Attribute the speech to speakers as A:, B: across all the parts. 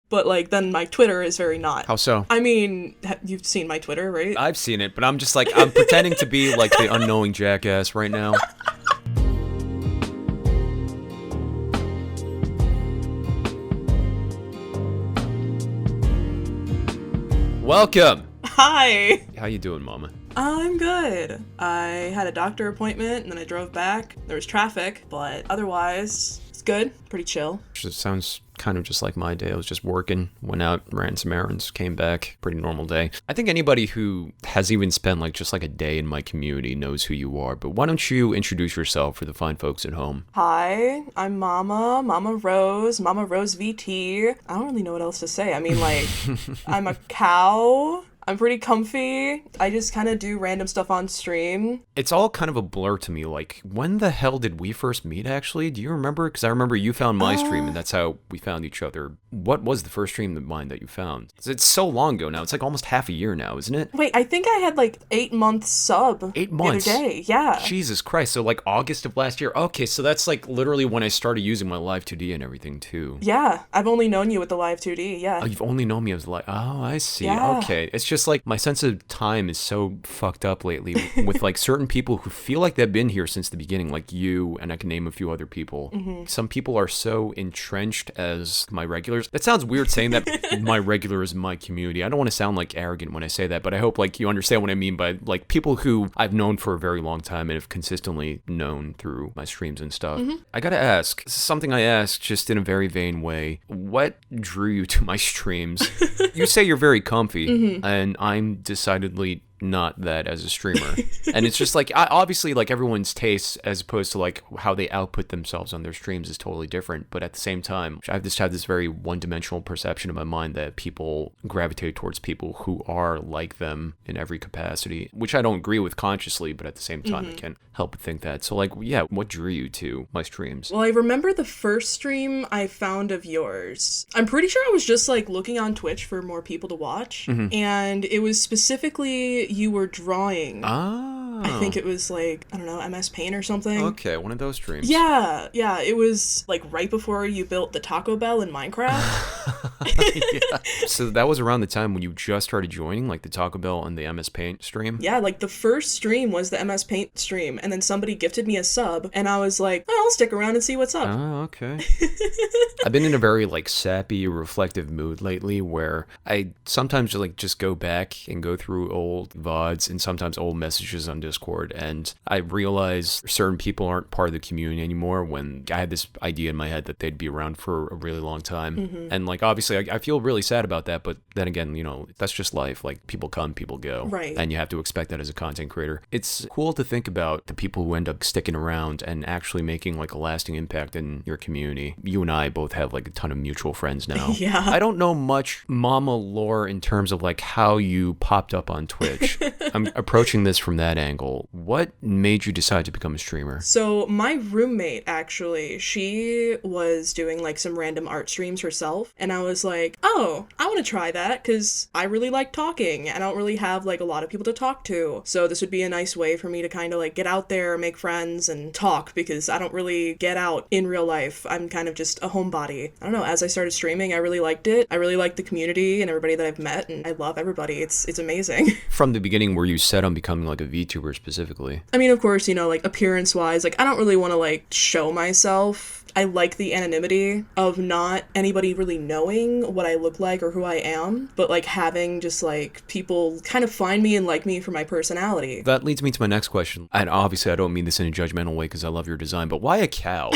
A: But, like, then my Twitter is very not.
B: How so?
A: I mean, you've seen my Twitter, right?
B: I've seen it, but I'm just like, I'm pretending to be like the unknowing jackass right now. Welcome!
A: Hi!
B: How you doing, Mama?
A: I'm good. I had a doctor appointment, and then I drove back. There was traffic, but otherwise, it's good. Pretty chill.
B: It sounds kind of just like my day. I was just working, went out, ran some errands, came back. Pretty normal day. I think anybody who has even spent just a day in my community knows who you are, but why don't you introduce yourself for the fine folks at home?
A: Hi, I'm Mama Rose, MamaRoseVT. I don't really know what else to say. I mean, like, I'm a cow. I'm pretty comfy. I just kind of do random stuff on stream.
B: It's all kind of a blur to me. Like, when the hell did we first meet, actually? Do you remember? Because I remember you found my stream, and that's how we found each other. What was the first stream of mine that you found? It's so long ago now. It's like almost half a year now, isn't it?
A: Wait, I think I had 8 months sub
B: 8 months?
A: the other day. Yeah.
B: Jesus Christ. So August of last year. Okay, so that's literally when I started using my Live 2D and everything too.
A: Yeah, I've only known you with the Live 2D, yeah.
B: Oh, you've only known me as oh, I see.
A: Yeah.
B: Okay. It's just my sense of time is so fucked up lately with certain people who feel like they've been here since the beginning, like you, and I can name a few other people.
A: Mm-hmm.
B: Some people are so entrenched as my regulars. That sounds weird saying that my regular is my community. I don't want to sound arrogant when I say that, but I hope you understand what I mean by people who I've known for a very long time and have consistently known through my streams and stuff.
A: Mm-hmm.
B: I gotta ask, this is something I ask just in a very vain way. What drew you to my streams? You say you're very comfy, and I'm decidedly not that as a streamer. And it's just obviously everyone's tastes as opposed to how they output themselves on their streams is totally different, but at the same time I've just had this very one-dimensional perception in my mind that people gravitate towards people who are like them in every capacity, which I don't agree with consciously, but at the same time I can't help but think that. So yeah, what drew you to my streams?
A: Well, I remember the first stream I found of yours. I'm pretty sure I was just looking on Twitch for more people to watch, and it was specifically you were drawing.
B: Oh.
A: I think it was I don't know, MS Paint or something.
B: Okay, one of those streams.
A: Yeah, it was right before you built the Taco Bell in Minecraft.
B: Yeah. So that was around the time when you just started joining, the Taco Bell and the MS Paint stream?
A: Yeah, the first stream was the MS Paint stream, and then somebody gifted me a sub, and I was like, oh, I'll stick around and see what's up.
B: Oh, okay. I've been in a very sappy, reflective mood lately where I sometimes just go back and go through old VODs and sometimes old messages on Discord, and I realize certain people aren't part of the community anymore when I had this idea in my head that they'd be around for a really long time. And obviously I feel really sad about that, but then again, that's just life. People come, people go.
A: Right.
B: And you have to expect that as a content creator. It's cool to think about the people who end up sticking around and actually making a lasting impact in your community. You and I both have a ton of mutual friends now.
A: Yeah.
B: I don't know much mama lore in terms of how you popped up on Twitch. I'm approaching this from that angle. What made you decide to become a streamer?
A: So my roommate, actually, she was doing some random art streams herself, and I was like, oh, I want to try that because I really like talking and I don't really have a lot of people to talk to. So this would be a nice way for me to kind of get out there, make friends, and talk, because I don't really get out in real life. I'm kind of just a homebody. I don't know, as I started streaming, I really liked it. I really liked the community and everybody that I've met, and I love everybody. It's amazing.
B: From the beginning, were you set on becoming a VTuber specifically?
A: I mean, of course, appearance-wise, I don't really want to show myself. I like the anonymity of not anybody really knowing what I look like or who I am, but having just people kind of find me and like me for my personality.
B: That leads me to my next question. And obviously I don't mean this in a judgmental way because I love your design, but why a cow?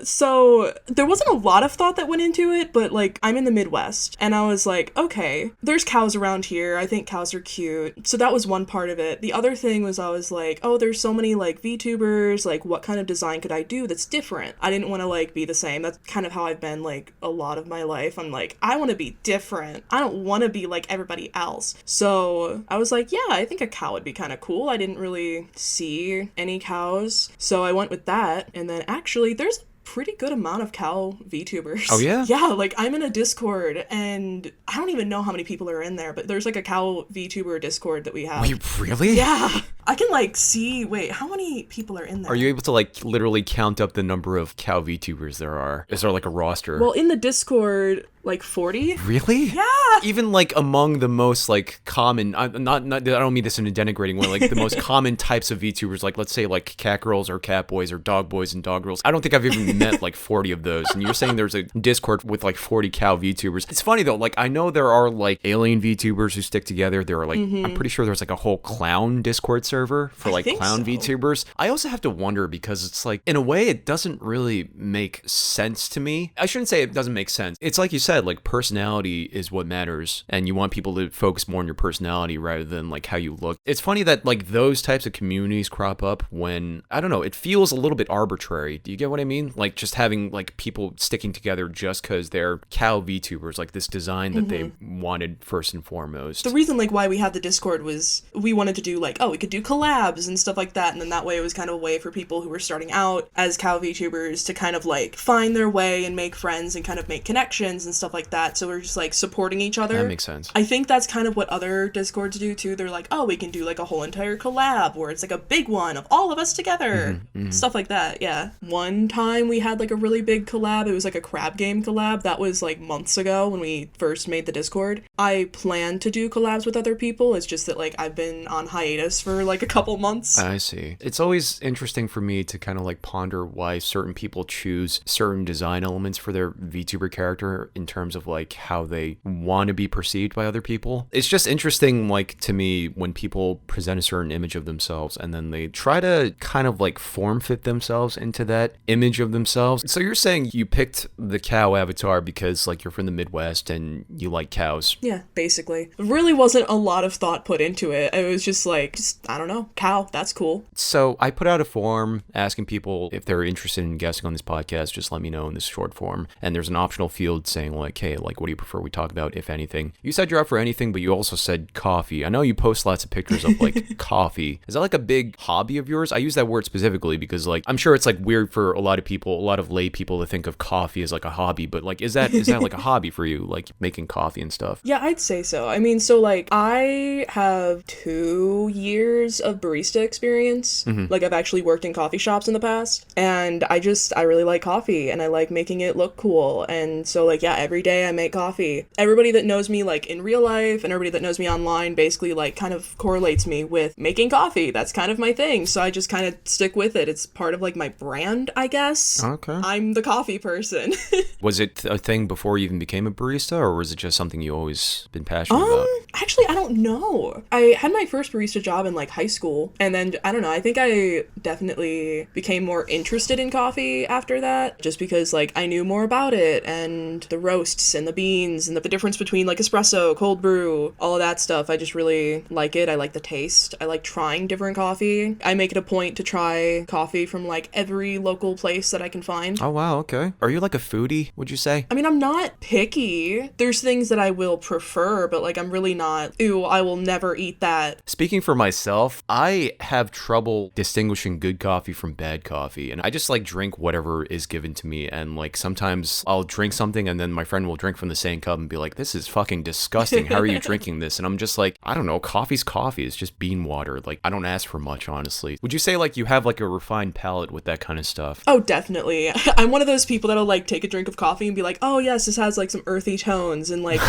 A: So there wasn't a lot of thought that went into it, but I'm in the Midwest, and I was like, okay, there's cows around here. I think cows are cute. So that was one part of it. The other thing was I was like, oh, there's so many VTubers, what kind of design could I do that's different? I didn't want to be the same. That's kind of how I've been a lot of my life. I'm I want to be different. I don't want to be like everybody else. So I was like, yeah, I think a cow would be kind of cool. I didn't really see any cows, so I went with that. And then actually there's a pretty good amount of cow VTubers.
B: Oh, yeah?
A: Yeah, I'm in a Discord, and I don't even know how many people are in there, but there's a cow VTuber Discord that we have.
B: Wait, really?
A: Yeah. I can like see, wait, how many people are in there?
B: Are you able to like literally count up the number of cow VTubers there are? Is there like a roster?
A: Well, in the Discord, like 40.
B: Really?
A: Yeah.
B: Even like among the most like common, I don't mean this in a denigrating way, like the most common types of VTubers, like let's say like cat girls or cat boys or dog boys and dog girls. I don't think I've even met like 40 of those. And you're saying there's a Discord with like 40 cow VTubers. It's funny though, like I know there are like alien VTubers who stick together. There are like, I'm pretty sure there's like a whole clown Discord server for like clown VTubers. I also have to wonder because it's like, in a way, it doesn't really make sense to me. I shouldn't say it doesn't make sense. It's like you said, like personality is what matters, and you want people to focus more on your personality rather than like how you look. It's funny that like those types of communities crop up when, I don't know, it feels a little bit arbitrary. Do you get what I mean? Like just having like people sticking together just because they're cow VTubers, like this design that they wanted first and foremost.
A: The reason like why we had the Discord was we wanted to do like, oh, we could do collabs and stuff like that, and then that way it was kind of a way for people who were starting out as cow VTubers to kind of like find their way and make friends and kind of make connections and stuff like that. So we're just like supporting each other.
B: That makes sense.
A: I think that's kind of what other Discords do too. They're like, oh, we can do like a whole entire collab where it's like a big one of all of us together. Stuff like that, yeah. One time we had like a really big collab. It was like a crab game collab. That was like months ago when we first made the Discord. I plan to do collabs with other people. It's just that like I've been on hiatus for like a couple months.
B: I see. It's always interesting for me to kind of like ponder why certain people choose certain design elements for their VTuber character in terms of like how they want to be perceived by other people. It's just interesting, like to me, when people present a certain image of themselves and then they try to kind of like form fit themselves into that image of themselves. So you're saying you picked the cow avatar because like you're from the Midwest and you like cows.
A: Yeah, basically. There really wasn't a lot of thought put into it. It was just like, I don't know, cow, that's cool.
B: So I put out a form asking people if they're interested in guesting on this podcast, just let me know in this short form. And there's an optional field saying like, hey, like what do you prefer we talk about, if anything? You said you're up for anything, but you also said coffee. I know you post lots of pictures of like coffee. Is that like a big hobby of yours? I use that word specifically because like I'm sure it's like weird for a lot of people, a lot of lay people to think of coffee as like a hobby, but like is that like a hobby for you, like making coffee and stuff?
A: Yeah, I'd say so. I mean, so like I have 2 years of barista experience. Like I've actually worked in coffee shops in the past, and I really like coffee and I like making it look cool. And so like, yeah, every day I make coffee. Everybody that knows me like in real life and everybody that knows me online basically like kind of correlates me with making coffee. That's kind of my thing. So I just kind of stick with it. It's part of like my brand, I guess.
B: Okay.
A: I'm the coffee person.
B: Was it a thing before you even became a barista, or was it just something you always been passionate about?
A: Actually, I don't know. I had my first barista job in like high school, and then I don't know, I think I definitely became more interested in coffee after that, just because like I knew more about it and the roasts and the beans and the difference between like espresso, cold brew, all of that stuff. I just really like it. I like the taste. I like trying different coffee. I make it a point to try coffee from like every local place that I can find.
B: Oh wow, okay. Are you like a foodie, would you say?
A: I mean, I'm not picky. There's things that I will prefer, but like I'm really not, ooh, I will never eat that.
B: Speaking for myself, I have trouble distinguishing good coffee from bad coffee, and I just like drink whatever is given to me. And like sometimes I'll drink something and then my friend will drink from the same cup and be like, this is fucking disgusting, how are you drinking this? And I'm just like, I don't know, coffee's coffee. It's just bean water. Like I don't ask for much, honestly. Would you say like you have like a refined palate with that kind of stuff?
A: Oh, definitely. I'm one of those people that'll like take a drink of coffee and be like, oh yes, this has like some earthy tones and like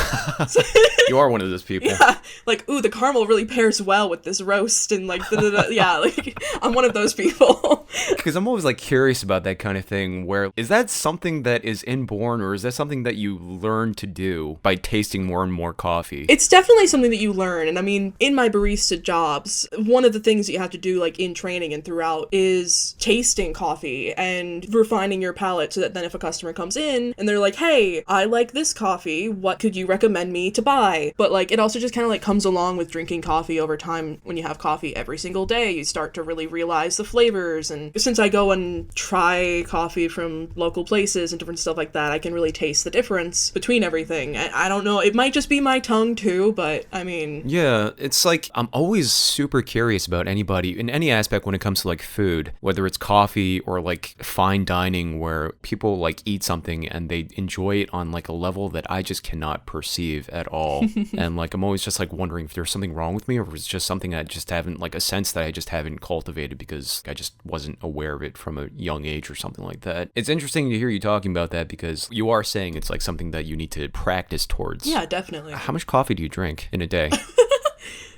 B: You are one of those people.
A: Yeah, like, ooh, the caramel really pairs well with this roast and like yeah, like I'm one of those people.
B: Because I'm always like curious about that kind of thing, where is that something that is inborn, or is that something that you learn to do by tasting more and more coffee?
A: It's definitely something that you learn. And I mean, in my barista jobs, one of the things that you have to do like in training and throughout is tasting coffee and refining your palate so that then if a customer comes in and they're like, hey, I like this coffee, what could you recommend me to buy? But like it also just kind of like comes along with drinking coffee over time. When you have coffee every single day, you start to really realize the flavors. And since I go and try coffee from local places and different stuff like that, I can really taste the difference between everything. I don't know, it might just be my tongue too, but I mean...
B: Yeah, it's like I'm always super curious about anybody in any aspect when it comes to like food, whether it's coffee or like fine dining, where people like eat something and they enjoy it on like a level that I just cannot perceive at all. And like I'm always just like wondering if there's something wrong with me, or if it's just something I just have haven't, like, a sense that I just haven't cultivated because I just wasn't aware of it from a young age or something like that. It's interesting to hear you talking about that because you are saying it's like something that you need to practice towards.
A: Yeah, definitely.
B: How much coffee do you drink in a day?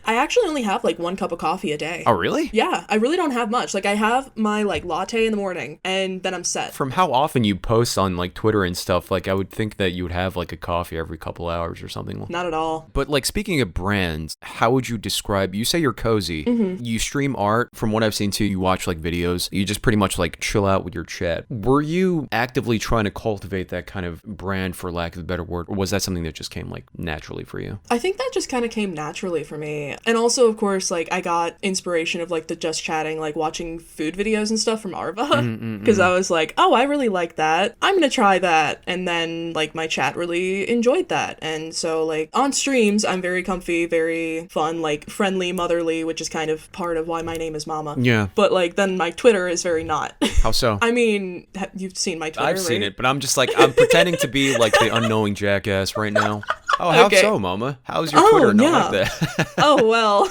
A: I actually only have like 1 cup of coffee a day.
B: Oh, really?
A: Yeah, I really don't have much. Like, I have my like latte in the morning and then I'm set.
B: From how often you post on like Twitter and stuff, like I would think that you would have like a coffee every couple hours or something.
A: Not at all.
B: But like speaking of brands, how would you describe, you say you're cozy, you stream art. From what I've seen too, you watch like videos, you just pretty much like chill out with your chat. Were you actively trying to cultivate that kind of brand, for lack of a better word, or was that something that just came like naturally for you?
A: I think that just kind of came naturally for me. And also, of course, like I got inspiration of like the just chatting, like watching food videos and stuff from Arva, because I was like, oh, I really like that. I'm gonna try that. And then like my chat really enjoyed that. And so like on streams, I'm very comfy, very fun, like friendly, motherly, which is kind of part of why my name is Mama.
B: Yeah.
A: But like then my Twitter is very not.
B: How so?
A: I mean, you've seen my Twitter,
B: I've seen
A: right?
B: it, but I'm just like, I'm pretending to be like the unknowing jackass right now. Oh, how
A: Okay.
B: so, Mama? How's your Twitter not like that?
A: Oh, well,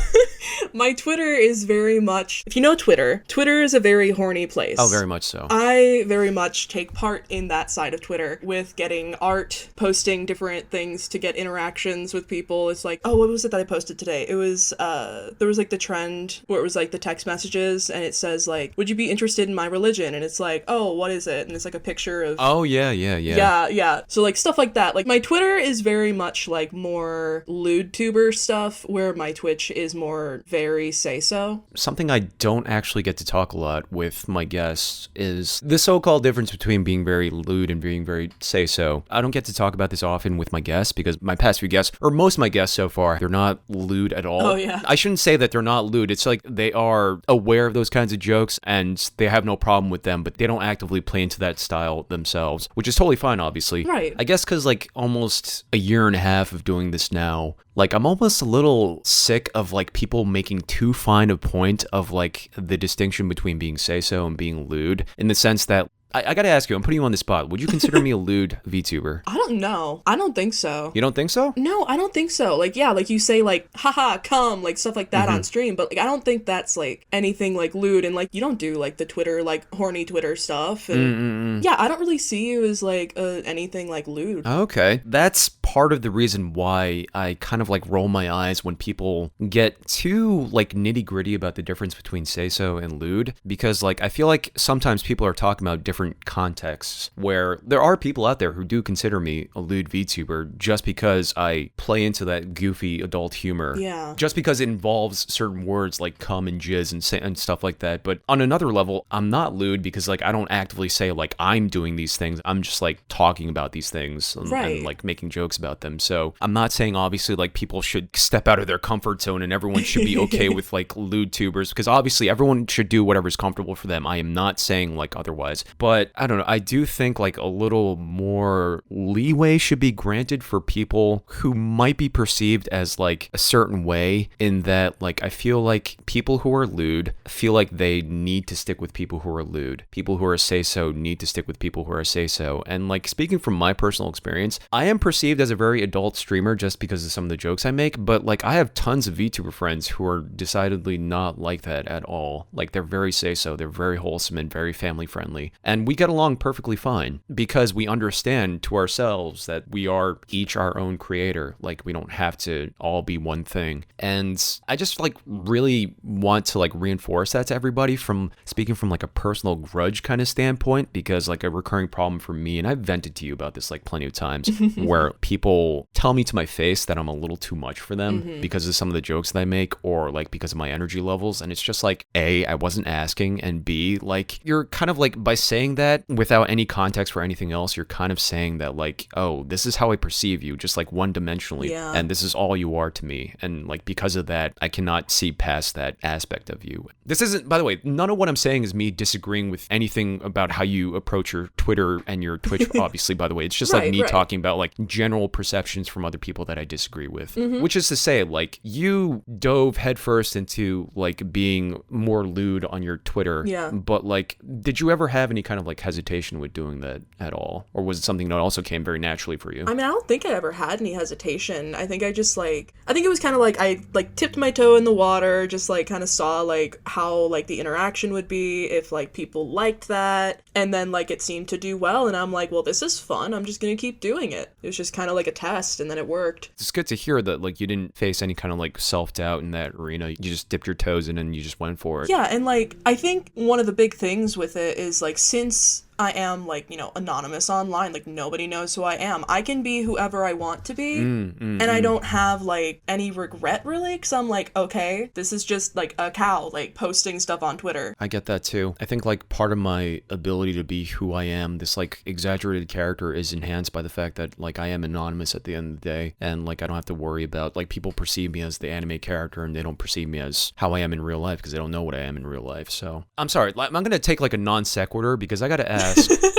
A: my Twitter is very much, if you know Twitter, Twitter is a very horny place.
B: Oh, very much so.
A: I very much take part in that side of Twitter with getting art, posting different things to get interactions with people. It's like, oh, what was it that I posted today? It was, there was like the trend where it was like the text messages and it says like, would you be interested in my religion? And it's like, oh, what is it? And it's like a picture of...
B: Oh, yeah.
A: Yeah. So like stuff like that. Like my Twitter is very much like more lewd tuber stuff, where my Twitch is more very say-so.
B: Something I don't actually get to talk a lot with my guests is the so-called difference between being very lewd and being very say-so. I don't get to talk about this often with my guests because my past few guests, or most of my guests so far, they're not lewd at all.
A: Oh, yeah.
B: I shouldn't say that they're not lewd. It's like they are aware of those kinds of jokes and they have no problem with them, but they don't actively play into that style themselves, which is totally fine, obviously.
A: Right.
B: I guess because like almost a year and a half of doing this now, like I'm almost a little sick of like people making too fine a point of like the distinction between being say-so and being lewd, in the sense that I gotta ask you, I'm putting you on the spot. Would you consider me a lewd VTuber?
A: I don't know. I don't think so.
B: You don't think so?
A: No, I don't think so. Like, yeah, like you say like, haha, come, like stuff like that on stream, but like I don't think that's like anything like lewd, and like you don't do like the Twitter, like horny Twitter stuff. And yeah, I don't really see you as like anything like lewd.
B: Okay. That's part of the reason why I kind of like roll my eyes when people get too like nitty gritty about the difference between say-so and lewd, because like I feel like sometimes people are talking about different contexts where there are people out there who do consider me a lewd VTuber just because I play into that goofy adult humor.
A: Yeah.
B: Just because it involves certain words like cum and jizz and stuff like that. But on another level, I'm not lewd because like I don't actively say like I'm doing these things. I'm just like talking about these things and like making jokes about them. So I'm not saying obviously like people should step out of their comfort zone and everyone should be okay with like lewd tubers, because obviously everyone should do whatever's comfortable for them. I am not saying like otherwise. But I don't know, I do think like a little more leeway should be granted for people who might be perceived as like a certain way, in that like I feel like people who are lewd feel like they need to stick with people who are lewd. People who are say-so need to stick with people who are say-so. And like speaking from my personal experience, I am perceived as a very adult streamer just because of some of the jokes I make, but like I have tons of VTuber friends who are decidedly not like that at all. Like they're very say-so, they're very wholesome and very family friendly. And we get along perfectly fine because we understand to ourselves that we are each our own creator. Like we don't have to all be one thing. And I just like really want to like reinforce that to everybody, from speaking from like a personal grudge kind of standpoint, because like a recurring problem for me, and I've vented to you about this like plenty of times, where people tell me to my face that I'm a little too much for them because of some of the jokes that I make, or like because of my energy levels. And it's just like, A, I wasn't asking, and B, like you're kind of like, by saying that without any context for anything else, you're kind of saying that like, oh, this is how I perceive you, just like one-dimensionally, and this is all you are to me, and like because of that I cannot see past that aspect of you. This isn't, by the way, none of what I'm saying is me disagreeing with anything about how you approach your Twitter and your Twitch obviously, by the way. It's just like me talking about like general general perceptions from other people that I disagree with. Which is to say, like, you dove headfirst into, like, being more lewd on your Twitter.
A: Yeah.
B: But, like, did you ever have any kind of, like, hesitation with doing that at all? Or was it something that also came very naturally for you?
A: I mean, I don't think I ever had any hesitation. I think I just, like, I think it was kind of like I, like, tipped my toe in the water, just, like, kind of saw, like, how, like, the interaction would be, if, like, people liked that, and then, like, it seemed to do well, and I'm like, well, this is fun, I'm just gonna keep doing it. It was just kind of like a test, and then it worked.
B: It's good to hear that, like, you didn't face any kind of, like, self-doubt in that arena. You just dipped your toes in and you just went for it.
A: Yeah, and, like, I think one of the big things with it is, like, since I am, like, you know, anonymous online, like, nobody knows who I am, I can be whoever I want to be, and I don't have, like, any regret, really, because I'm like, okay, this is just, like, a cow, like, posting stuff on Twitter.
B: I get that, too. I think, like, part of my ability to be who I am, this, like, exaggerated character is enhanced by the fact that, like, I am anonymous at the end of the day, and, like, I don't have to worry about, like, people perceive me as the anime character, and they don't perceive me as how I am in real life, because they don't know what I am in real life, so. I'm sorry, I'm gonna take, like, a non sequitur, because I gotta ask,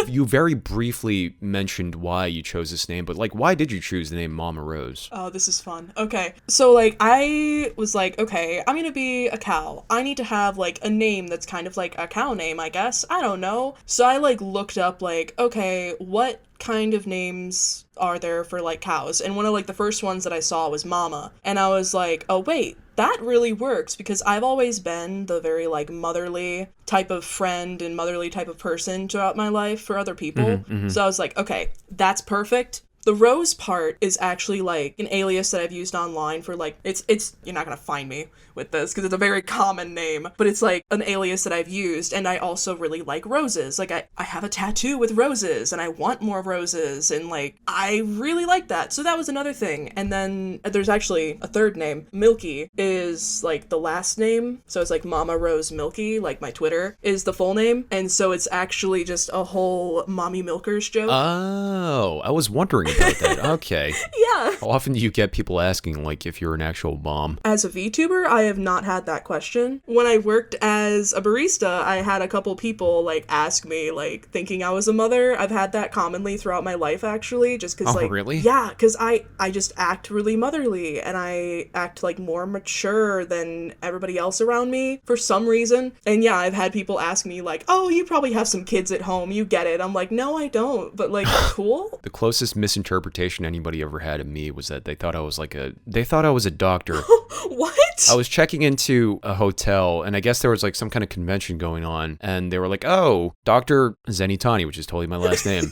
B: you very briefly mentioned why you chose this name, but, like, why did you choose the name Mama Rose?
A: Oh, this is fun. Okay, so, like, I was like, okay, I'm gonna be a cow. I need to have, like, a name that's kind of like a cow name, I guess. I don't know. So I, like, looked up, like, okay, what kind of names are there for, like, cows? And one of, like, the first ones that I saw was Mama. And I was like, oh, wait, that really works, because I've always been the very, like, motherly type of friend and motherly type of person throughout my life for other people. So I was like, okay, that's perfect. The Rose part is actually, like, an alias that I've used online for, like, it's you're not gonna find me with this because it's a very common name, but it's, like, an alias that I've used, and I also really like roses. Like, I have a tattoo with roses, and I want more roses, and, like, I really like that. So that was another thing. And then there's actually a third name. Milky is, like, the last name, so it's, like, Mama Rose Milky, like, my Twitter is the full name, and so it's actually just a whole mommy milkers joke.
B: Oh, I was wondering about that. Okay.
A: Yeah.
B: How often do you get people asking, like, if you're an actual mom?
A: As a VTuber, I have not had that question. When I worked as a barista, I had a couple people, like, ask me, like, thinking I was a mother. I've had that commonly throughout my life, actually, just because, like...
B: Really?
A: Yeah, because I just act really motherly, and I act, like, more mature than everybody else around me, for some reason. And yeah, I've had people ask me, like, oh, you probably have some kids at home, you get it. I'm like, no, I don't, but, like, cool.
B: The closest misinterpretation anybody ever had of me was that they thought I was a doctor.
A: What?
B: I was checking into a hotel, and I guess there was, like, some kind of convention going on, and they were like, oh, Dr. Zenitani, which is totally my last name.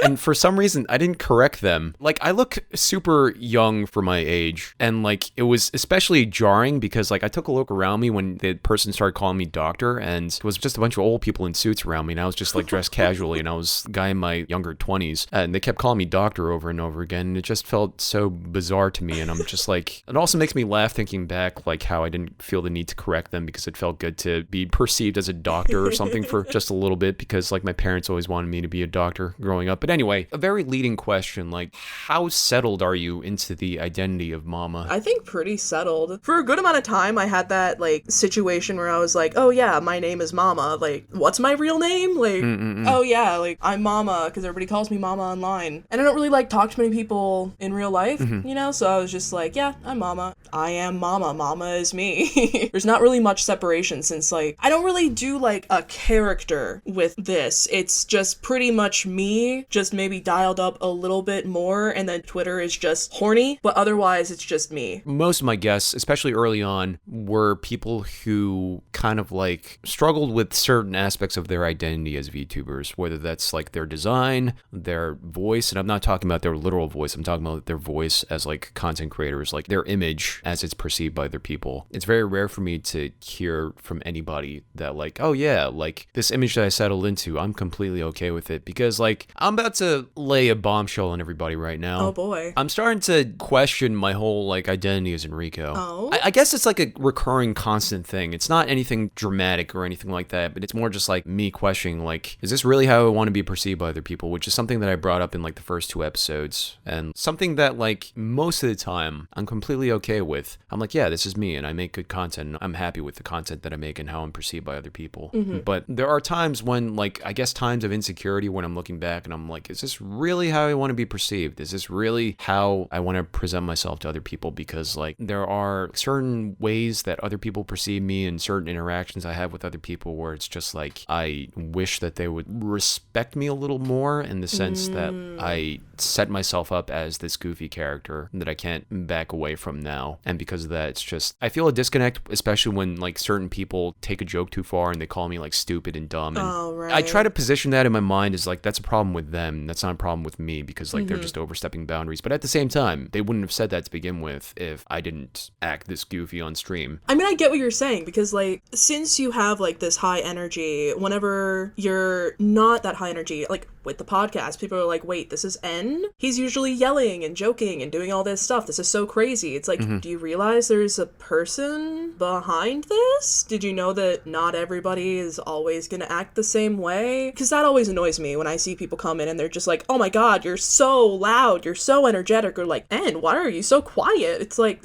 B: And for some reason, I didn't correct them. Like, I look super young for my age, and, like, it was especially jarring because, like, I took a look around me when the person started calling me doctor, and it was just a bunch of old people in suits around me, and I was just, like, dressed casually, and I was a guy in my younger 20s, and they kept calling me doctor over and over again, and it just felt so bizarre to me, and I'm just, like, it also makes me laugh thinking back, like, how I didn't feel the need to correct them because it felt good to be perceived as a doctor or something for just a little bit, because, like, my parents always wanted me to be a doctor growing up. But anyway, a very leading question, like, how settled are you into the identity of Mama?
A: I think pretty settled. For a good amount of time, I had that, like, situation where I was like, oh yeah, my name is Mama. Like, what's my real name? Like, oh yeah, like, I'm Mama, because everybody calls me Mama online. And I don't really, like, talk to many people in real life, you know? So I was just like, yeah, I'm Mama. I am Mama. Mama is me. There's not really much separation since, like, I don't really do, like, a character with this. It's just pretty much me, just maybe dialed up a little bit more, and then Twitter is just horny, but otherwise it's just me.
B: Most of my guests, especially early on, were people who kind of, like, struggled with certain aspects of their identity as VTubers, whether that's, like, their design, their voice, and I'm not talking about their literal voice, I'm talking about their voice as, like, content creators, like, their image as it's perceived by other people. It's very rare for me to hear from anybody that, like, oh yeah, like, this image that I settled into, I'm completely okay with it, because, like, I'm about to lay a bombshell on everybody right now.
A: Oh boy.
B: I'm starting to question my whole, like, identity as Enrico.
A: Oh?
B: I guess it's like a recurring constant thing. It's not anything dramatic or anything like that, but it's more just like me questioning, like, is this really how I want to be perceived by other people? Which is something that I brought up in, like, the first 2 episodes, and something that, like, most of the time I'm completely okay with. I'm like, yeah, this is me, and I make good content, and I'm happy with the content that I make and how I'm perceived by other people. But there are times when, like, I guess times of insecurity when I'm looking back and I'm like, like, is this really how I want to be perceived? Is this really how I want to present myself to other people? Because like there are certain ways that other people perceive me and certain interactions I have with other people where it's just like I wish that they would respect me a little more, in the sense that I set myself up as this goofy character that I can't back away from now. And because of that, it's just, I feel a disconnect, especially when like certain people take a joke too far and they call me like stupid and dumb. And I try to position that in my mind as like, that's a problem with them. That's not a problem with me, because like they're just overstepping boundaries. But at the same time, they wouldn't have said that to begin with if I didn't act this goofy on stream.
A: I mean, I get what you're saying, because like, since you have like this high energy, whenever you're not that high energy, like with the podcast, people are like, wait, this is N? He's usually yelling and joking and doing all this stuff. This is so crazy. It's like, do you realize there's a person behind this? Did you know that not everybody is always going to act the same way? Because that always annoys me when I see people come in and they're just like, oh my god, you're so loud, you're so energetic, or like, N, why are you so quiet? It's like,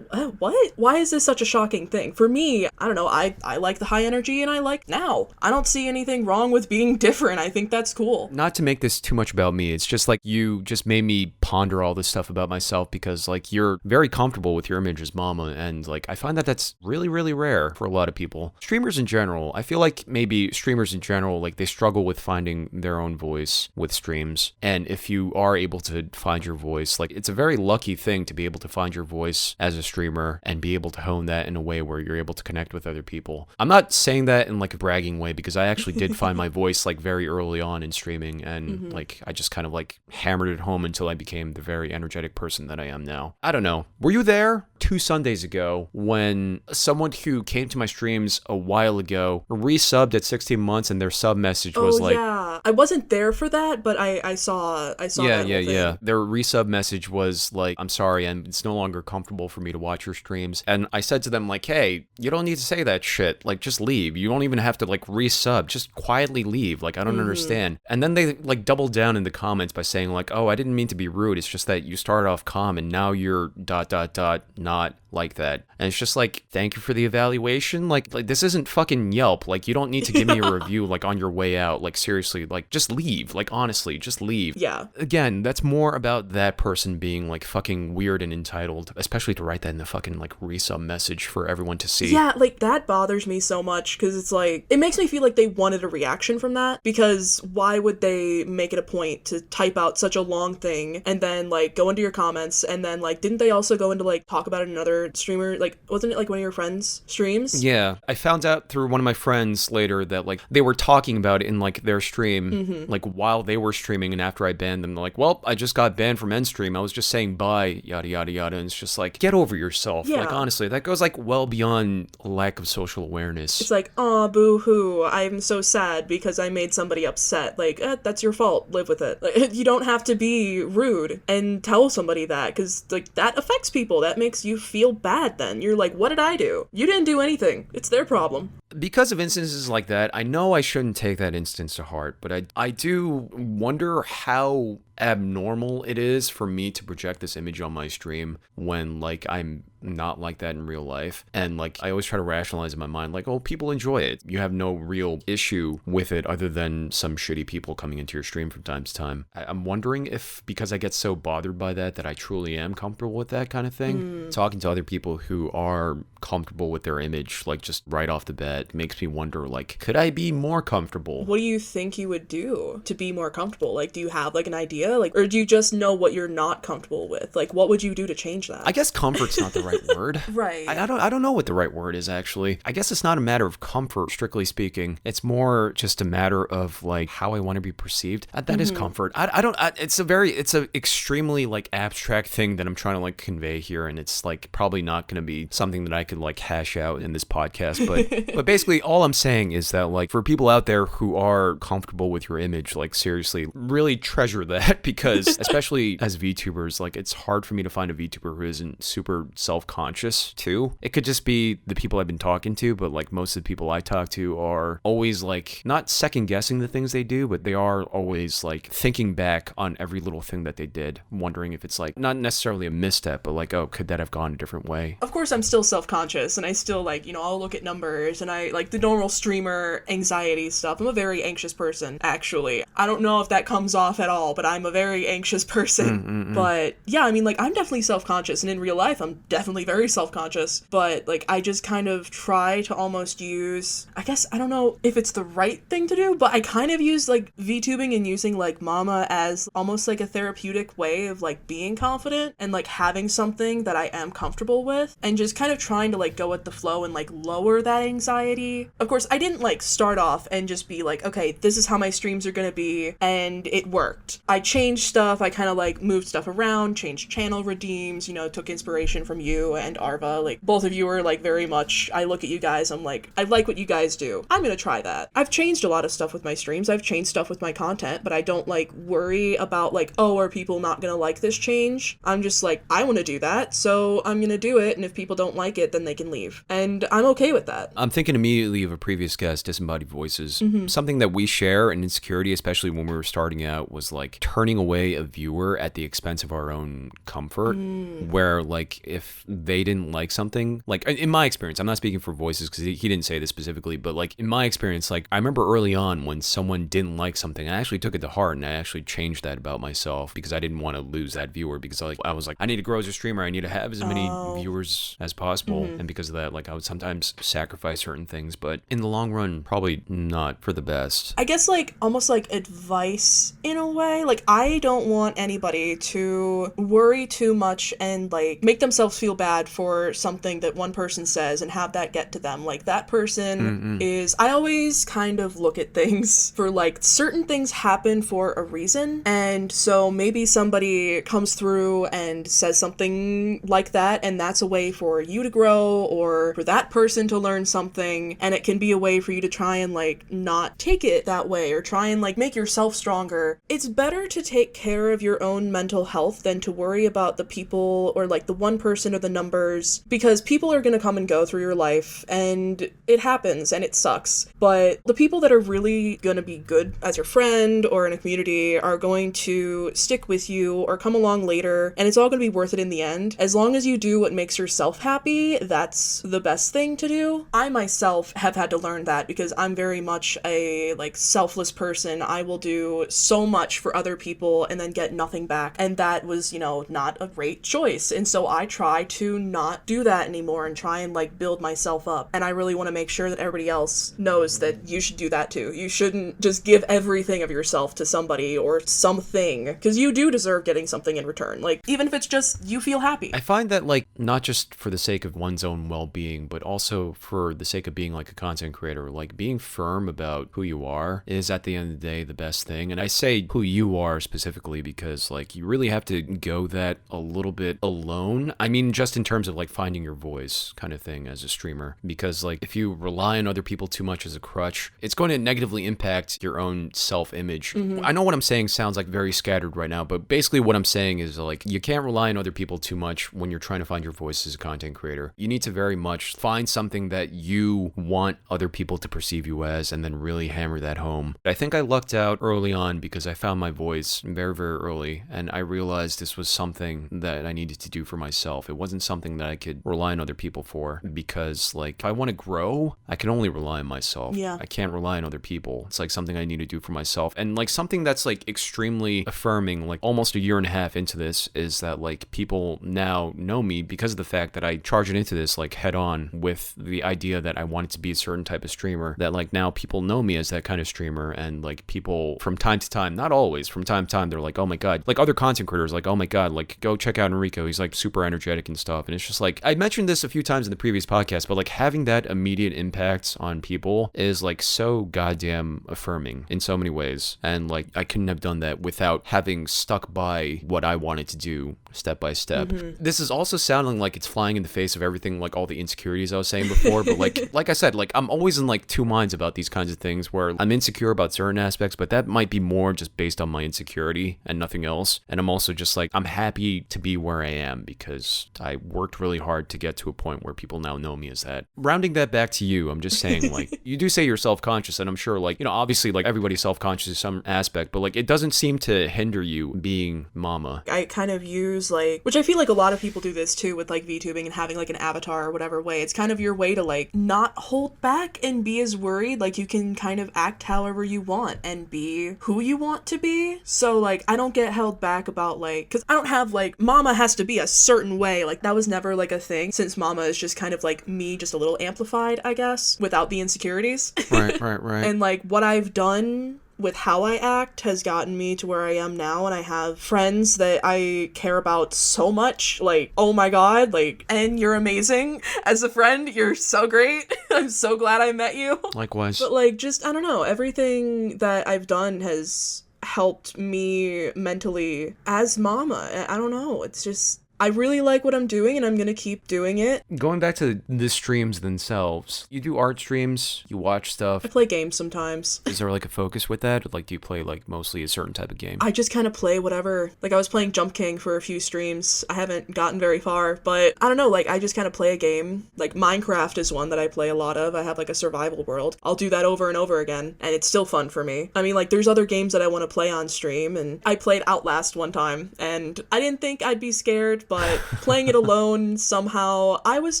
A: what? Why is this such a shocking thing? For me, I don't know, I like the high energy and I like now. I don't see anything wrong with being different. I think that's cool.
B: Not to make this too much about me, it's just like you just made me ponder all this stuff about myself, because like you're very comfortable with your image as Mama, and like I find that that's really, really rare for a lot of people. Streamers in general, I feel like maybe streamers in general, like they struggle with finding their own voice with streams. And if you are able to find your voice, like it's a very lucky thing to be able to find your voice as a streamer and be able to hone that in a way where you're able to connect with other people. I'm not saying that in like a bragging way, because I actually did find my voice like very early on in streaming, and like I just kind of like hammered it home until I became the very energetic person that I am now. I don't know. Were you there 2 Sundays ago when someone who came to my streams a while ago resubbed at 16 months and their sub message was like,
A: yeah, I wasn't there for that, but I saw
B: yeah. Their resub message was like, I'm sorry, and it's no longer comfortable for me to watch your streams. And I said to them like, hey, you don't need to say that shit. Like, just leave. You don't even have to like resub. Just quietly leave. Like, I don't understand. And then they like doubled down in the comments by saying like, oh, I didn't mean to be rude. It's just that you started off calm and now you're ... not like that. And it's just like, thank you for the evaluation. Like this isn't fucking Yelp. Like, you don't need to give me a review like on your way out. Like, seriously, like just leave. Like, honestly, just leave.
A: Yeah.
B: Again, that's more about that person being like fucking weird and entitled, especially to write that in the fucking like resub message for everyone to see.
A: Yeah, like that bothers me so much, because it's like, it makes me feel like they wanted a reaction from that, because why would they make it a point to type out such a long thing and then like go into your comments, and then like, didn't they also go into like talk about it in another streamer, like wasn't it like one of your friends' streams?
B: Yeah, I found out through one of my friends later that like they were talking about it in like their stream, like while they were streaming, and after I banned them, they're like, well, I just got banned from end stream, I was just saying bye, yada yada yada. And it's just like, get over yourself.
A: Yeah.
B: Like, honestly, that goes like well beyond lack of social awareness.
A: It's like, aw, boo-hoo, I'm so sad because I made somebody upset. Like, that's your fault, live with it. Like, you don't have to be rude and tell somebody that, because like that affects people. That makes you feel bad then. You're like, what did I do? You didn't do anything. It's their problem.
B: Because of instances like that, I know I shouldn't take that instance to heart, but I do wonder how abnormal it is for me to project this image on my stream when like I'm not like that in real life. And like I always try to rationalize in my mind like, oh, people enjoy it. You have no real issue with it other than some shitty people coming into your stream from time to time. I'm wondering if because I get so bothered by that I truly am comfortable with that kind of thing. Talking to other people who are comfortable with their image like just right off the bat makes me wonder like, could I be more comfortable?
A: What do you think you would do to be more comfortable? Like, do you have like an idea? Like, or do you just know what you're not comfortable with? Like, what would you do to change that?
B: I guess comfort's not the right word.
A: Right.
B: I don't know what the right word is actually. I guess it's not a matter of comfort, strictly speaking. It's more just a matter of like how I want to be perceived. That is comfort. It's a extremely like abstract thing that I'm trying to like convey here, and it's like probably not going to be something that I could like hash out in this podcast. But basically, all I'm saying is that like for people out there who are comfortable with your image, like seriously, really treasure that. because especially as VTubers, like it's hard for me to find a VTuber who isn't super self-conscious too. It could just be the people I've been talking to, but like most of the people I talk to are always like not second guessing the things they do, but they are always like thinking back on every little thing that they did, wondering if it's like not necessarily a misstep, but like, oh, could that have gone a different way?
A: Of course, I'm still self-conscious, and I still, like, you know, I'll look at numbers, and I, like, the normal streamer anxiety stuff. I'm a very anxious person, actually. I don't know if that comes off at all, but I'm a very anxious person. But, yeah, I mean, like, I'm definitely self-conscious, and in real life, I'm definitely very self-conscious. But, like, I just kind of try to almost use, I guess, I don't know if it's the right thing to do, but I kind of use, like, VTubing and using, like, Mama as almost, like, a therapeutic way of, like, being confident and, like, having something that I am comfortable with, and just kind of trying to, like, go with the flow and, like, lower that anxiety. Of course, I didn't, like, start off and just be like, okay, this is how my streams are gonna be, and it worked. I changed stuff, I kind of, like, moved stuff around, changed channel redeems, you know, took inspiration from you and Arva. Like, both of you are, like, very much, I look at you guys, I'm like, I like what you guys do. I'm gonna try that. I've changed a lot of stuff with my streams, I've changed stuff with my content, but I don't, like, worry about, like, oh, are people not gonna like this change? I'm just like, I want to do that, so I'm gonna do it, and if people don't like it, then they can leave. And I'm okay with that.
B: I'm thinking immediately of a previous guest, Disembodied Voices. Something that we share in insecurity, especially when we were starting out, was like turning away a viewer at the expense of our own comfort. Where like if they didn't like something, like in my experience, I'm not speaking for Voices because he didn't say this specifically, but like in my experience, like I remember early on when someone didn't like something, I actually took it to heart and I actually changed that about myself because I didn't want to lose that viewer, because I was like, I need to grow as a streamer, I need to have as many viewers as possible, and because of that, like I would sometimes sacrifice certain things, but in the long run, probably not for the best.
A: I guess like almost like advice in a way. Like I don't want anybody to worry too much and like make themselves feel bad for something that one person says and have that get to them. Like that person is, I always kind of look at things for like certain things happen for a reason, and so maybe somebody comes through and says something like that, and that's a way for you to grow or for that person to learn something, and it can be a way for you to try and like not take it that way or try and like make yourself stronger. It's better to take care of your own mental health than to worry about the people or like the one person or the numbers, because people are going to come and go through your life and it happens and it sucks. But the people that are really going to be good as your friend or in a community are going to stick with you or come along later, and it's all going to be worth it in the end. As long as you do what makes yourself happy, that's the best thing to do. I myself have had to learn that because I'm very much a like selfless person. I will do so much for other people and then get nothing back, and that was, you know, not a great choice. And so I try to not do that anymore and try and like build myself up, and I really want to make sure that everybody else knows that you should do that too. You shouldn't just give everything of yourself to somebody or something, because you do deserve getting something in return, like even if it's just you feel happy.
B: I find that like not just for the sake of one's own well-being, but also for the sake of being like a content creator, like being firm about who you are is at the end of the day the best thing. And I say who you are specifically because like you really have to go that a little bit alone. I mean, just in terms of like finding your voice kind of thing as a streamer, because like if you rely on other people too much as a crutch, it's going to negatively impact your own self-image. I know what I'm saying sounds like very scattered right now, but basically what I'm saying is like you can't rely on other people too much when you're trying to find your voice as a content creator. You need to very much find something that you want other people to perceive you as and then really hammer that home. I think I lucked out early on because I found my voice very, very early, and I realized this was something that I needed to do for myself. It wasn't something that I could rely on other people for, because like if I want to grow, I can only rely on myself. I can't rely on other people. It's like something I need to do for myself. And like something that's like extremely affirming, like almost a year and a half into this, is that like people now know me because of the fact that I charged into this like head on with the idea that I wanted to be a certain type of streamer, that like now people know me as that kind of streamer. And like people from time to time, not always, from time to time, they're like, oh my god, like other content creators like, oh my god, like go check out Enrico, he's like super energetic and stuff. And it's just like, I mentioned this a few times in the previous podcast, but like having that immediate impact on people is like so goddamn affirming in so many ways. And like I couldn't have done that without having stuck by what I wanted to do step by step. This is also sounding like it's flying in the face of everything, like all the insecurities I was saying before, but like I said, like I'm always in like two minds about these kinds of things, where I'm insecure about certain aspects, but that might be more just based on my insecurity and nothing else. And I'm also just like, I'm happy to be where I am because I worked really hard to get to a point where people now know me as that. Rounding that back to you, I'm just saying, like, you do say you're self-conscious, and I'm sure, like, you know, obviously, like, everybody's self-conscious in some aspect, but, like, it doesn't seem to hinder you being Mama.
A: I kind of use, like, which I feel like a lot of people do this too with, like, VTubing and having, like, an avatar or whatever way. It's kind of your way to, like, not hold back and be as worried. Like, you can kind of act however you want and be who you want to be. So, like, I don't get held back about, like, because I don't have, like, Mama has to be a certain way. Like, that was never, like, a thing, since Mama is just kind of, like, me just a little amplified, I guess, without the insecurities.
B: Right.
A: And, like, what I've done with how I act has gotten me to where I am now, and I have friends that I care about so much, like, oh my god, like, and you're amazing as a friend, you're so great. I'm so glad I met you.
B: Likewise.
A: But, like, just, I don't know, everything that I've done has helped me mentally as Mama. I don't know, it's just, I really like what I'm doing, and I'm gonna keep doing it.
B: Going back to the streams themselves, you do art streams, you watch stuff.
A: I play games sometimes.
B: Is there, like, a focus with that? Like, do you play, like, mostly a certain type of game?
A: I just kind of play whatever. Like, I was playing Jump King for a few streams. I haven't gotten very far, but I don't know, like, I just kind of play a game. Like, Minecraft is one that I play a lot of. I have, like, a survival world. I'll do that over and over again, and it's still fun for me. I mean, like, there's other games that I want to play on stream, and I played Outlast one time, and I didn't think I'd be scared, but playing it alone, somehow, I was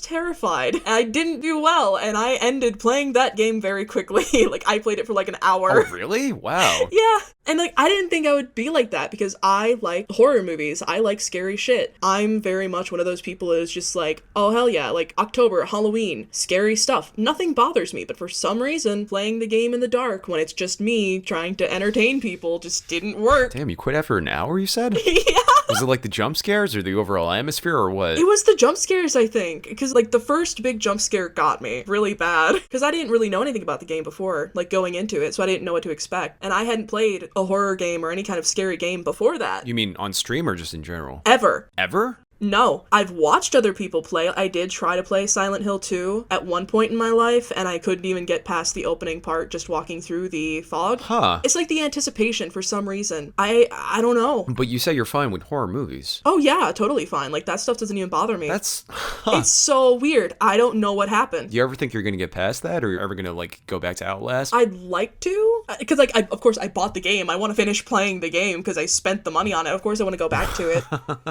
A: terrified. I didn't do well, and I ended playing that game very quickly. Like, I played it for like an hour.
B: Oh, really? Wow.
A: Yeah. And, like, I didn't think I would be like that because I like horror movies. I like scary shit. I'm very much one of those people who's just like, oh, hell yeah, like, October, Halloween, scary stuff. Nothing bothers me, but for some reason, playing the game in the dark when it's just me trying to entertain people just didn't work.
B: Damn, you quit after an hour, you said?
A: Yeah.
B: Was it, like, the jump scares or the overall atmosphere or what?
A: It was the jump scares, I think, because, like, the first big jump scare got me really bad because I didn't really know anything about the game before, like, going into it, so I didn't know what to expect. And I hadn't played a horror game or any kind of scary game before that.
B: You mean on stream or just in general?
A: Ever.
B: Ever?
A: No, I've watched other people play. I did try to play Silent Hill 2 at one point in my life, and I couldn't even get past the opening part just walking through the fog.
B: Huh.
A: It's like the anticipation for some reason. I don't know.
B: But you say you're fine with horror movies.
A: Oh yeah, totally fine. Like, that stuff doesn't even bother me.
B: That's...
A: It's so weird. I don't know what happened.
B: Do you ever think you're gonna get past that, or you're ever gonna, like, go back to Outlast?
A: I'd like to, because, like, of course I bought the game. I want to finish playing the game because I spent the money on it. Of course I want to go back to it.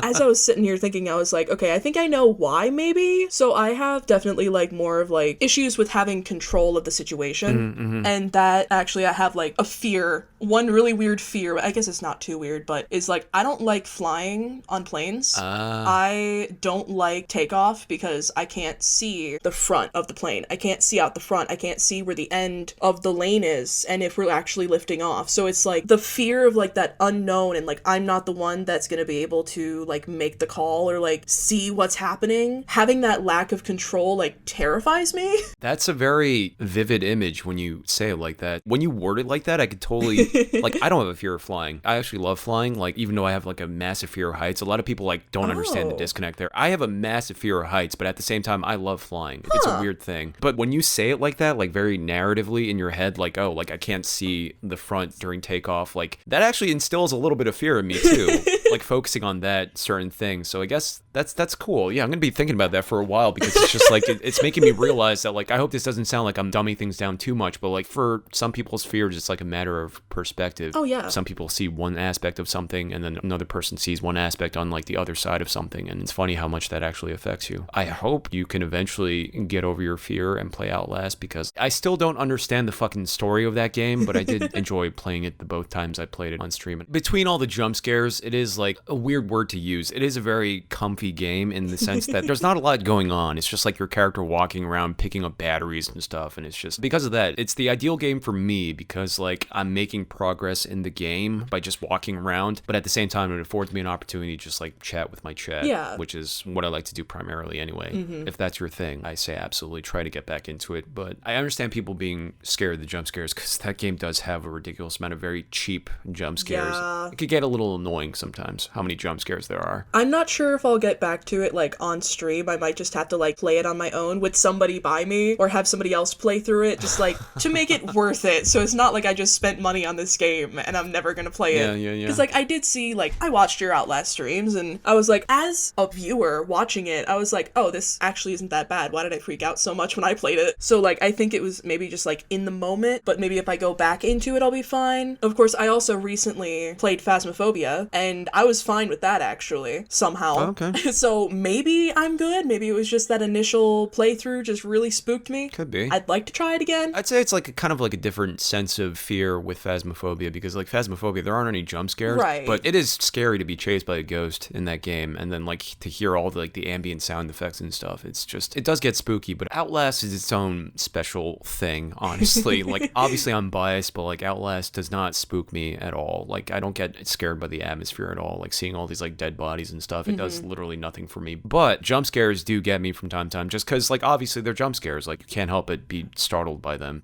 A: As I was sitting here thinking, I was like, okay, I think I know why, maybe. So I have definitely, like, more of, like, issues with having control of the situation.
B: Mm-hmm.
A: And that, actually, I have, like, a fear. One really weird fear, I guess it's not too weird, but is, like, I don't like flying on planes. I don't like takeoff because I can't see the front of the plane. I can't see out the front. I can't see where the end of the lane is and if we're actually lifting off. So it's, like, the fear of, like, that unknown and, like, I'm not the one that's gonna be able to, like, make the call or, like, see what's happening. Having that lack of control, like, terrifies me.
B: That's a very vivid image when you say it like that. When you word it like that, I could totally... like, I don't have a fear of flying. I actually love flying. Like, even though I have, like, a massive fear of heights, a lot of people, like, don't understand the disconnect there. I have a massive fear of heights, but at the same time, I love flying. It's a weird thing. But when you say it like that, like, very narratively in your head, like, oh, like, I can't see the front during takeoff, like, that actually instills a little bit of fear in me, too. Like, focusing on that certain thing. So I guess that's cool. Yeah, I'm gonna be thinking about that for a while because it's just like it's making me realize that, like, I hope this doesn't sound like I'm dumbing things down too much, but, like, for some people's fear, it's like a matter of perspective.
A: Oh yeah.
B: Some people see one aspect of something and then another person sees one aspect on, like, the other side of something, and it's funny how much that actually affects you. I hope you can eventually get over your fear and play Outlast because I still don't understand the fucking story of that game, but I did enjoy playing it the both times I played it on stream. Between all the jump scares, it is, like, a weird word to use. It is a very comfy game in the sense that there's not a lot going on. It's just like your character walking around picking up batteries and stuff, and it's just because of that, it's the ideal game for me because, like, I'm making progress in the game by just walking around, but at the same time it affords me an opportunity to just, like, chat with my chat, which is what I like to do primarily anyway. If that's your thing, I say absolutely try to get back into it, but I understand people being scared of the jump scares because that game does have a ridiculous amount of very cheap jump scares. It could get a little annoying sometimes how many jump scares there are.
A: I'm not sure if I'll get get back to it, like, on stream, I might just have to, like, play it on my own with somebody by me, or have somebody else play through it, just, like, to make it worth it, so it's not like I just spent money on this game and I'm never gonna play it.
B: Yeah.
A: Because, like, I did see, like, I watched your Outlast streams, and I was like, as a viewer watching it, I was like, oh, this actually isn't that bad. Why did I freak out so much when I played it? So, like, I think it was maybe just, like, in the moment, but maybe if I go back into it, I'll be fine. Of course, I also recently played Phasmophobia, and I was fine with that, actually, somehow.
B: Oh, okay.
A: So maybe I'm good. Maybe it was just that initial playthrough just really spooked me.
B: Could be.
A: I'd like to try it again.
B: I'd say it's like kind of like a different sense of fear with Phasmophobia, because like Phasmophobia, there aren't any jump scares,
A: right?
B: But it is scary to be chased by a ghost in that game, and then like to hear all the like the ambient sound effects and stuff. It's just, it does get spooky, but Outlast is its own special thing, honestly. Like, obviously I'm biased, but like Outlast does not spook me at all. Like, I don't get scared by the atmosphere at all. Like seeing all these like dead bodies and stuff, it does literally nothing for me. But jump scares do get me from time to time, just because like obviously they're jump scares. Like, you can't help but be startled by them.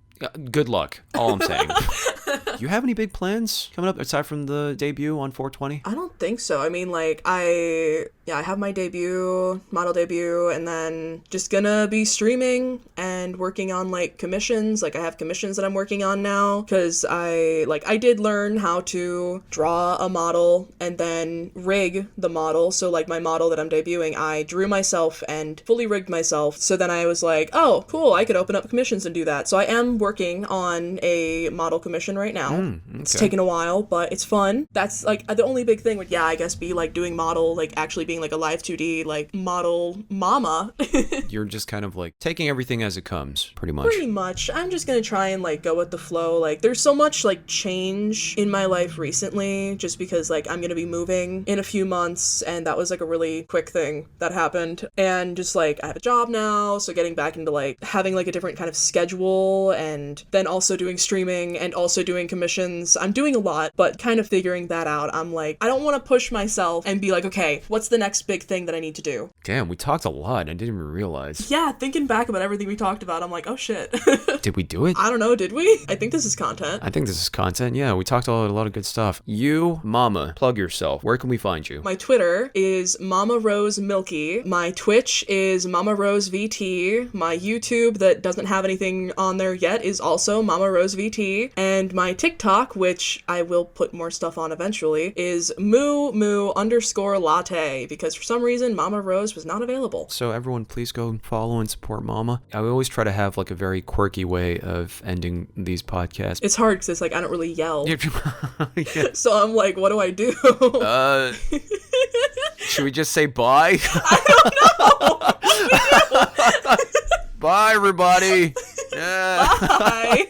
B: Good luck, all I'm saying. You have any big plans coming up aside from the debut on 420?
A: I don't think so. I mean, like, I have my model debut, and then just gonna be streaming and working on, like, commissions. Like, I have commissions that I'm working on now, because I did learn how to draw a model and then rig the model. So, like, my model that I'm debuting, I drew myself and fully rigged myself. So then I was like, oh, cool, I could open up commissions and do that. So I am working on a model commission right now.
B: Okay.
A: It's taken a while, but it's fun. That's, like, the only big thing would, I guess, be, like, doing model, like, actually being, like, a live 2D, like, model mama.
B: You're just kind of, like, taking everything as it comes, pretty much.
A: Pretty much. I'm just gonna try and, like, go with the flow. Like, there's so much, like, change in my life recently, just because, like, I'm gonna be moving in a few months, and that was, like, a really quick thing that happened. And just, like, I have a job now, so getting back into, like, having, like, a different kind of schedule, and then also doing streaming, and also doing commissions. I'm doing a lot, but kind of figuring that out. I'm like, I don't want to push myself and be like, okay, what's the next big thing that I need to do?
B: Damn, we talked a lot. I didn't even realize.
A: Yeah, thinking back about everything we talked about, I'm like, oh shit.
B: Did we do it?
A: I don't know, did we? I think this is content.
B: I think this is content. Yeah, we talked a lot of good stuff. You, Mama, plug yourself. Where can we find you?
A: My Twitter is MamaRoseMilky. My Twitch is MamaRoseVT. My YouTube that doesn't have anything on there yet is also MamaRoseVT. And my TikTok, which I will put more stuff on eventually, is moo_latte, because for some reason Mama Rose was not available.
B: So everyone, please go follow and support Mama. I always try to have like a very quirky way of ending these podcasts.
A: It's hard because it's like I don't really yell.
B: Yeah.
A: So I'm like, what do I do?
B: Should we just say bye?
A: I don't know.
B: Bye, everybody. Yeah.
A: Bye.